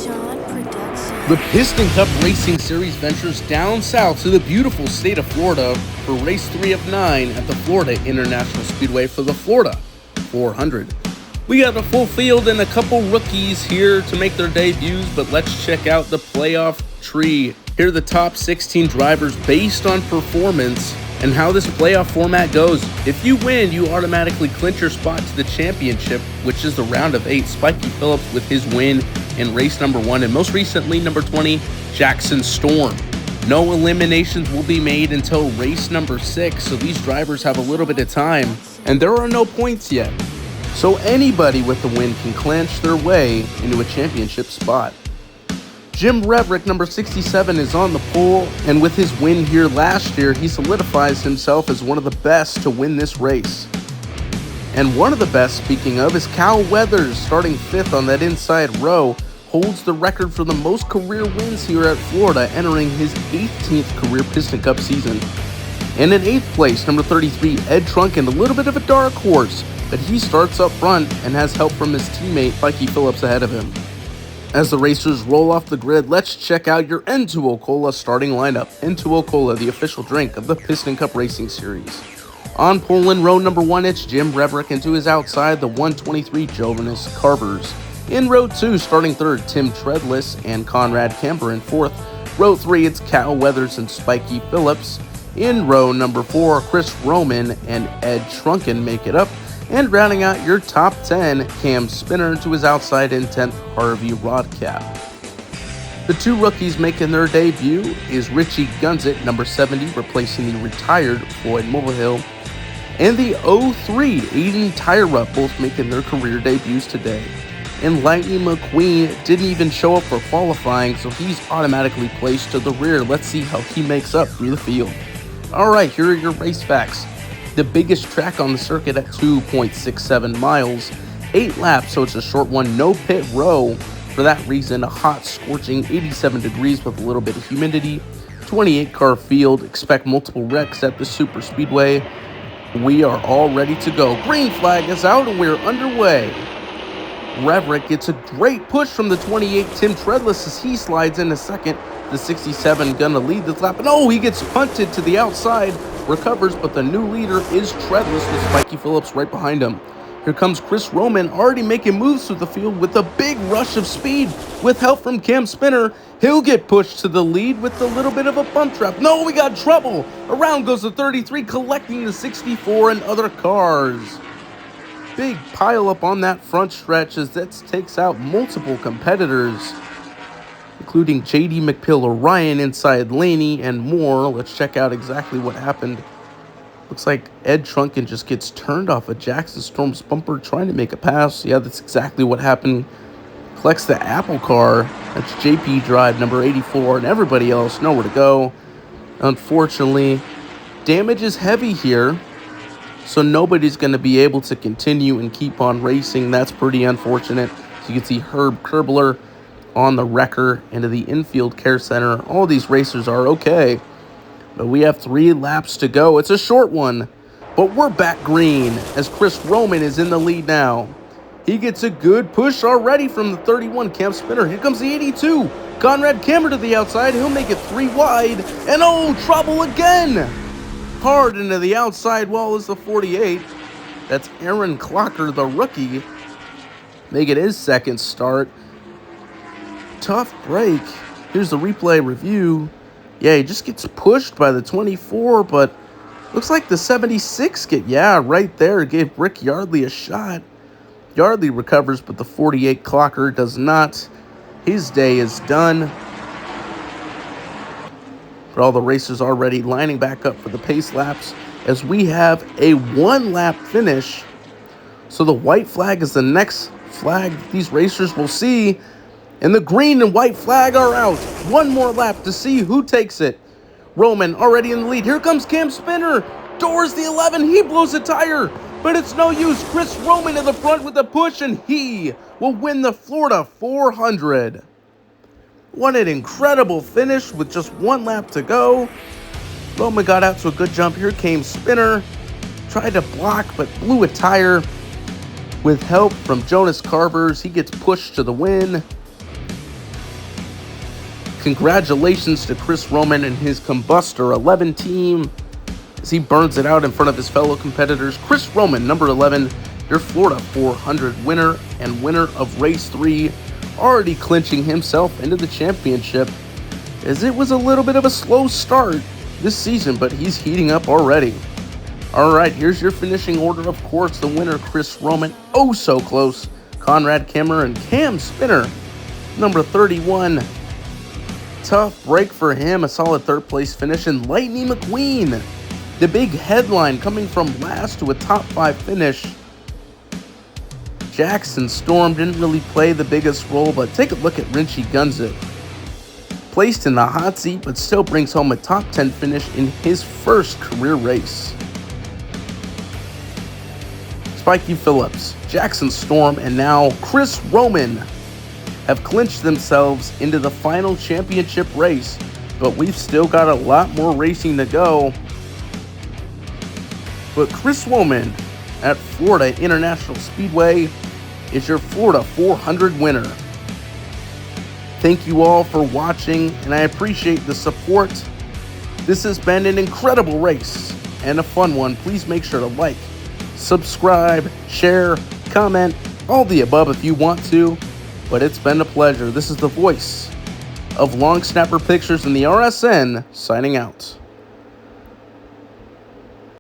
The Piston Cup Racing Series ventures down south to the beautiful state of Florida for race 3 of 9 at the Florida International Speedway for the Florida 400. We got a full field and a couple rookies here to make their debuts, but let's check out the playoff tree. Here are the top 16 drivers based on performance and how this playoff format goes. If you win, you automatically clinch your spot to the championship, which is the round of 8. Spiky Phillips with his win in race number 1, and most recently number 20, Jackson Storm. No eliminations will be made until race number 6, so these drivers have a little bit of time, and there are no points yet. So anybody with the win can clinch their way into a championship spot. Jim Reverick, number 67, is on the pole, and with his win here last year, he solidifies himself as one of the best to win this race. And one of the best, speaking of, is Cal Weathers, starting 5th on that inside row, holds the record for the most career wins here at Florida, entering his 18th career Piston Cup season. And in 8th place, number 33, Ed Trunken, a little bit of a dark horse, but he starts up front and has help from his teammate Spiky Phillips ahead of him. As the racers roll off the grid, let's check out your N2O Cola starting lineup. N2O Cola, the official drink of the Piston Cup Racing Series. On pole in row number 1, it's Jim Reverick, and to his outside, the 123 Jonas Carvers. In row 2, starting 3rd, Tim Treadless and Conrad Kemper. In 4th, row 3, it's Cal Weathers and Spiky Phillips. In row number 4, Chris Roman and Ed Trunken make it up. And rounding out your top 10, Cam Spinner, to his outside in 10th, Harvey Rodcap. The 2 rookies making their debut is Richie Gunzit, number 70, replacing the retired Floyd Mulvihill, and the 03 Aiden Tyra, both making their career debuts today. And Lightning McQueen didn't even show up for qualifying, so he's automatically placed to the rear. Let's see how he makes up through the field. Alright, here are your race facts. The biggest track on the circuit at 2.67 miles, 8 laps, so it's a short one, no pit row. For that reason, a hot, scorching 87 degrees with a little bit of humidity, 28 car field, expect multiple wrecks at the super speedway. We are all ready to go. Green flag is out and we're underway. Reverick gets a great push from the 28 Tim Treadless as he slides in a second. The 67 gonna lead this lap, and oh, he gets punted to the outside, recovers, but the new leader is Treadless with Spiky Phillips right behind him. Here comes Chris Roman, already making moves through the field with a big rush of speed. With help from Cam Spinner, he'll get pushed to the lead with a little bit of a bump trap. No, we got trouble. Around goes the 33, collecting the 64 and other cars. Big pile up on that front stretch as that takes out multiple competitors, including JD McPill, Orion inside Laney, and more. Let's check out exactly what happened. Looks like Ed Trunken just gets turned off of Jackson Storm's bumper trying to make a pass. Yeah, that's exactly what happened. Collects the Apple car. That's JP Drive, number 84, and everybody else nowhere to go. Unfortunately, damage is heavy here, so nobody's going to be able to continue and keep on racing. That's pretty unfortunate. So you can see Herb Kerbler on the wrecker into the infield care center. All these racers are okay, but we have 3 laps to go. It's a short one, but we're back green as Chris Roman is in the lead now. He gets a good push already from the 31 Cam Spinner. Here comes the 82 Conrad Kemper to the outside. He'll make it 3 wide, and oh, trouble again. Hard into the outside wall is the 48. That's Aaron Clocker, the rookie, making his second start. Tough break. Here's the replay review. Yeah, he just gets pushed by the 24, but looks like the 76 right there, gave Rick Yardley a shot. Yardley recovers, but the 48 Clocker does not. His day is done. But all the racers already lining back up for the pace laps as we have a 1-lap finish. So the white flag is the next flag these racers will see, and the green and white flag are out. 1 more lap to see who takes it. Roman already in the lead. Here comes Cam Spinner. Doors the 11. He blows a tire, but it's no use. Chris Roman in the front with a push, and he will win the Florida 400. What an incredible finish with just 1 lap to go. Roman got out to a good jump. Here came Spinner. Tried to block, but blew a tire. With help from Jonas Carvers, he gets pushed to the win. Congratulations to Chris Roman and his Combustor 11 team as he burns it out in front of his fellow competitors. Chris Roman, number 11, your Florida 400 winner and winner of race 3, already clinching himself into the championship, as it was a little bit of a slow start this season, but he's heating up already. Alright, here's your finishing order. Of course, the winner, Chris Roman, oh so close. Conrad Kimmer and Cam Spinner, number 31. Tough break for him, a solid third place finish. And Lightning McQueen, the big headline, coming from last to a top 5 finish. Jackson Storm didn't really play the biggest role, but take a look at Rinchy Gunzik. Placed in the hot seat, but still brings home a top 10 finish in his first career race. Spikey Phillips, Jackson Storm, and now Chris Roman have clinched themselves into the final championship race, but we've still got a lot more racing to go. But Chris Roman at Florida International Speedway is your Florida 400 winner. Thank you all for watching, and I appreciate the support. This has been an incredible race and a fun one. Please make sure to like, subscribe, share, comment, all the above if you want to, but it's been a pleasure. This is the voice of Long Snapper Pictures and the RSN signing out.